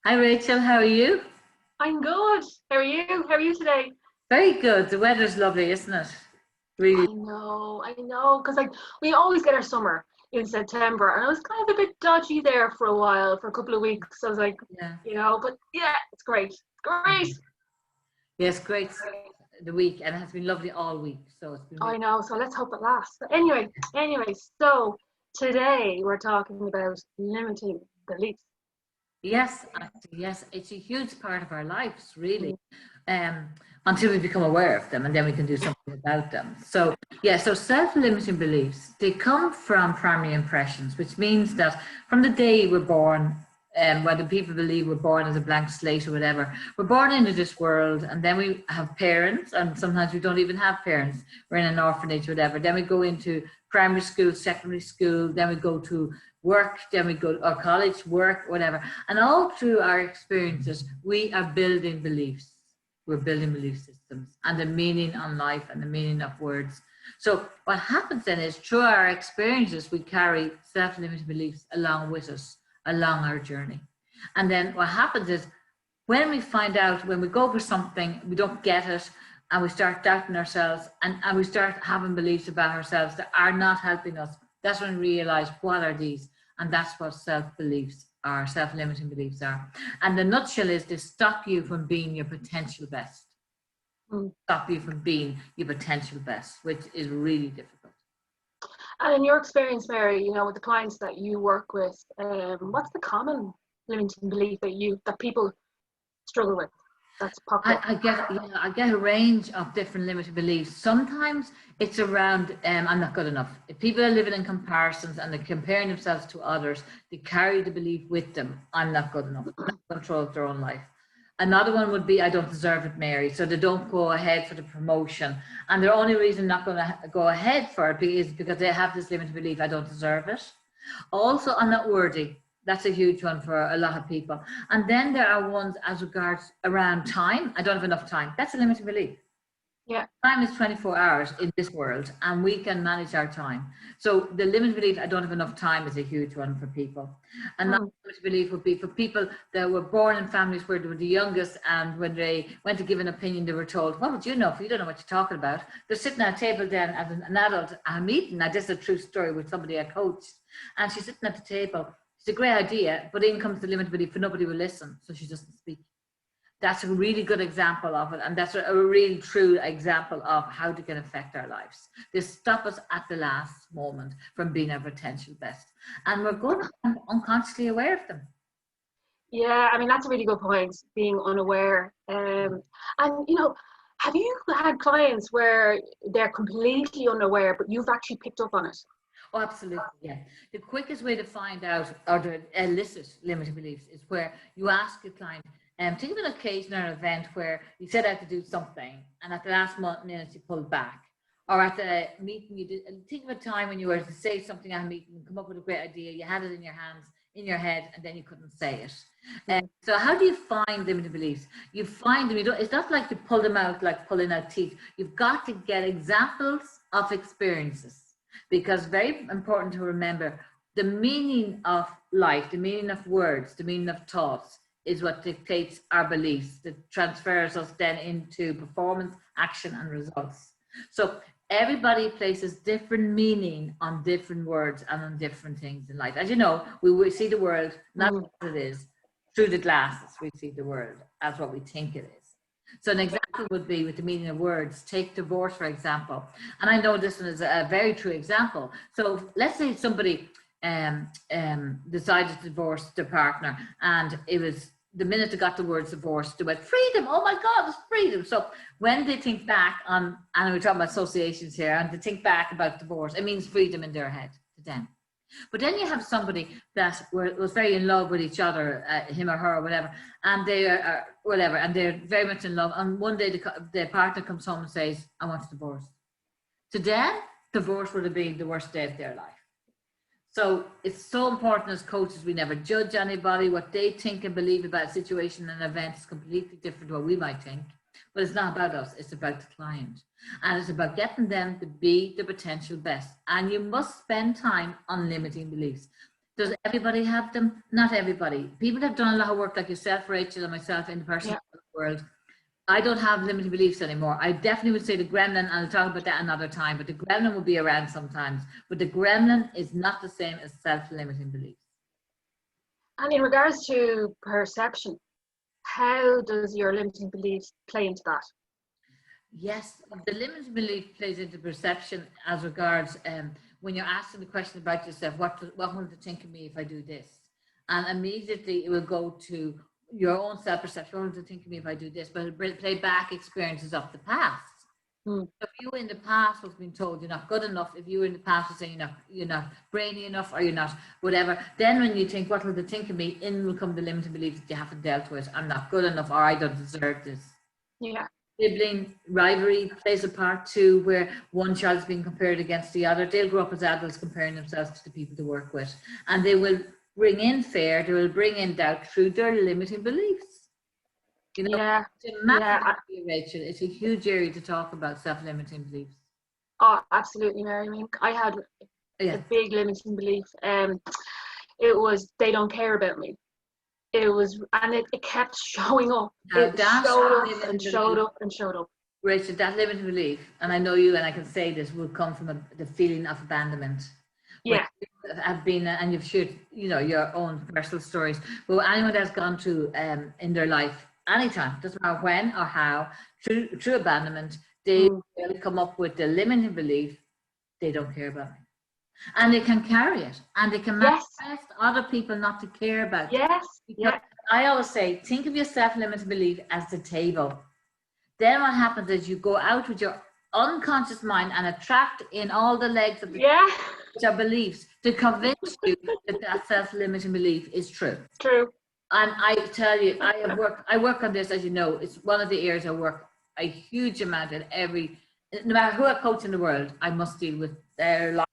Hi Rachel, how are you? I'm good. How are you? How are you today? Very good. The weather's lovely, isn't it? Really? I know, because like we always get our summer in September, and I was kind of a bit dodgy there for a while, for a couple of weeks. I was like, Yeah. but yeah, it's great. It's great. Yes, great the week, and it has been lovely all week. So it's been really I know. So let's hope it lasts. But anyway, so today we're talking about limiting beliefs. yes, actually, yes. It's a huge part of our lives, really. Mm. Um, until we become aware of them, and then we can do something about them. So yeah, so self-limiting beliefs, they come from primary impressions, which means that from the day we're born, whether people believe we're born as a blank slate or whatever, we're born into this world, and then we have parents, and sometimes we don't even have parents. We're in an orphanage, whatever. Then we go into primary school, secondary school, then we go to work, then we go or college, work, whatever. And all through our experiences, we are building beliefs. We're building belief systems and the meaning on life and the meaning of words. So what happens then is through our experiences, we carry self-limiting beliefs along with us, along our journey. And then what happens is when we find out, when we go for something, we don't get it, and we start doubting ourselves and we start having beliefs about ourselves that are not helping us, that's when we realize what are these, and that's what self-beliefs are, self-limiting beliefs are. And the nutshell is to stop you from being your potential best, Mm. stop you from being your potential best, which is really difficult. And in your experience, Mary, with the clients that you work with, what's the common limiting belief that people struggle with that's popped up? I get a range of different limited beliefs. Sometimes it's around I'm not good enough. If people are living in comparisons and they're comparing themselves to others, they carry the belief with them, I'm not good enough, I'm not in control of their own life. Another one would be I don't deserve it, Mary. So they don't go ahead for the promotion. And their only reason not going to go ahead for it is because they have this limited belief, I don't deserve it. Also, I'm not worthy. That's a huge one for a lot of people. And then there are ones as regards around time. I don't have enough time. That's a limited belief. Yeah. Time is 24 hours in this world, and we can manage our time. So the limited belief, I don't have enough time, is a huge one for people. Another Mm. limited belief would be for people that were born in families where they were the youngest, and when they went to give an opinion, they were told, what would you know if you don't know what you're talking about? They're sitting at a table then as an adult at a meeting. Now, this is a true story with somebody I coached, and she's sitting at the table. It's a great idea, but in comes the limited belief, for nobody will listen, so she doesn't speak. That's a really good example of it, and that's a really true example of how they can affect our lives. They stop us at the last moment from being our potential best, and we're going to become unconsciously aware of them. Yeah, I mean that's a really good point, being unaware. And have you had clients where they're completely unaware, but you've actually picked up on it? Oh, absolutely, yeah. The quickest way to find out or to elicit limiting beliefs is where you ask your client, think of an occasion or an event where you set out to do something and at the last minute you pulled back. Or at the meeting, you did, think of a time when you were to say something at a meeting, come up with a great idea, you had it in your hands, in your head, and then you couldn't say it. Mm. So how do you find limiting beliefs? You find them, it's not like you pull them out like pulling out teeth. You've got to get examples of experiences, because very important to remember the meaning of life, the meaning of words, the meaning of thoughts is what dictates our beliefs, that transfers us then into performance, action, and results. So everybody places different meaning on different words and on different things in life. As you know, we see the world not Mm. as it is, through the glasses. We see the world as what we think it is. So an example would be with the meaning of words. Take divorce, for example. And I know this one is a very true example. So let's say somebody decided to divorce their partner, and it was the minute they got the words divorce, they went, freedom, oh my God, it's freedom. So when they think back on, and we're talking about associations here, and they think back about divorce, it means freedom in their head to them. But then you have somebody that was very in love with each other, him or her or whatever, and they are whatever, and they're very much in love. And one day the partner comes home and says, I want a divorce. To them, divorce would have been the worst day of their life. So it's so important as coaches, we never judge anybody. What they think and believe about a situation and event is completely different to what we might think. But it's not about us, it's about the client. And it's about getting them to be the potential best. And you must spend time on limiting beliefs. Does everybody have them? Not everybody. People have done a lot of work like yourself, Rachel, and myself in the personal world. I don't have limiting beliefs anymore. I definitely would say the gremlin, and I'll talk about that another time, but the gremlin will be around sometimes. But the gremlin is not the same as self-limiting beliefs. And in regards to perception, how does your limiting beliefs play into that? Yes, the limiting belief plays into perception as regards when you're asking the question about yourself, what will they think of me if I do this? And immediately it will go to your own self-perception. What will they think of me if I do this? But it'll play back experiences of the past. Mm. If you in the past was being told you're not good enough, if you in the past was saying you're not brainy enough, or you're not whatever, then when you think, what will they think of me, in will come the limiting beliefs that you haven't dealt with. I'm not good enough, or I don't deserve this. Yeah. Sibling rivalry plays a part too, where one child's being compared against the other. They'll grow up as adults comparing themselves to the people they work with, and they will bring in fear, they will bring in doubt through their limiting beliefs. You know, Yeah. it's a massive area, Rachel. It's a huge area to talk about, self-limiting beliefs. Oh, absolutely, Mary. I mean, I had a big limiting belief. It was, they don't care about me. It was, and it kept showing up. It showed up and showed up and showed up. Rachel, that limiting belief, and I know you, and I can say this, will come from the feeling of abandonment. Yeah. Have been, and you've shared, your own personal stories. But anyone that's gone through in their life, anytime, doesn't matter when or how, through abandonment, they will come up with the limiting belief, they don't care about me. And they can carry it, and they can manifest other people not to care about it. Because I always say, think of your self-limiting belief as the table. Then what happens is you go out with your unconscious mind and attract in all the legs of the which are beliefs to convince you that self-limiting belief is true. True. And I tell you, I work on this, as you know. It's one of the areas I work a huge amount in. No matter who I coach in the world, I must deal with their life.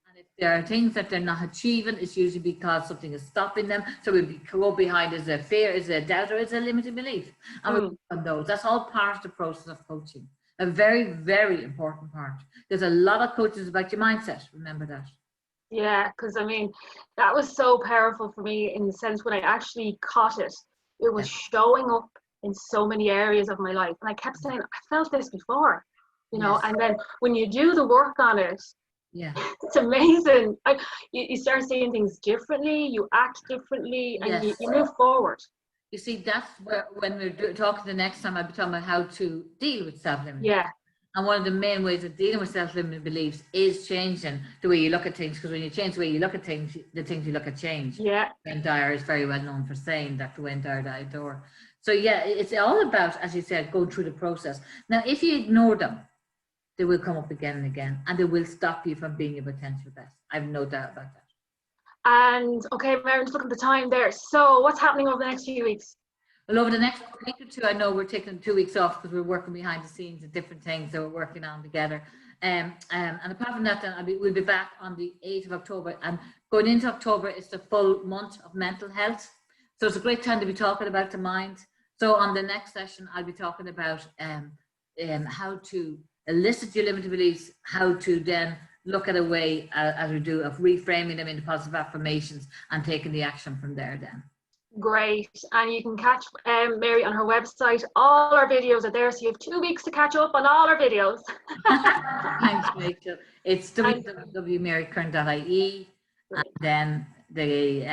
And if there are things that they're not achieving, it's usually because something is stopping them. So we go behind, is a fear, is a doubt, or is a limited belief. And we work on those. That's all part of the process of coaching. A very, very important part. There's a lot of coaches about your mindset. Remember that. Yeah, because I mean, that was so powerful for me in the sense when I actually caught it, it was showing up in so many areas of my life. And I kept saying, I felt this before, and then when you do the work on it, it's amazing. You start seeing things differently, you act differently, and you move forward. You see, that's where, when we're talking the next time, I'll be talking about how to deal with self-limiting. Yeah. And one of the main ways of dealing with self-limiting beliefs is changing the way you look at things, because when you change the way you look at things, the things you look at change. Yeah. Wayne Dyer is very well known for saying that, Wayne Dyer, the outdoor. So yeah, it's all about, as you said, going through the process. Now, if you ignore them, they will come up again and again, and they will stop you from being your potential best. I have no doubt about that. And okay, Mary, just look at the time there. So what's happening over the next few weeks? Well, over the next week or two, I know we're taking 2 weeks off because we're working behind the scenes at different things that we're working on together. And apart from that, then we'll be back on the 8th of October. And going into October, it's the full month of mental health. So it's a great time to be talking about the mind. So on the next session, I'll be talking about how to elicit your limiting beliefs, how to then look at a way, as we do, of reframing them into positive affirmations and taking the action from there then. Great. And you can catch Mary on her website. All our videos are there, so you have 2 weeks to catch up on all our videos. Thanks, Rachel. It's www.marycurran.ie, and then the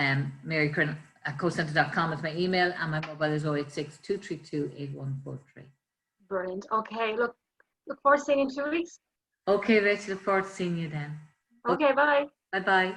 Mary Curran at cocenter.com is my email, and my mobile is 086 232 8143. Brilliant. Okay, look forward to seeing you in 2 weeks. Okay, Rachel, look forward to seeing you then. Okay, bye. Bye-bye.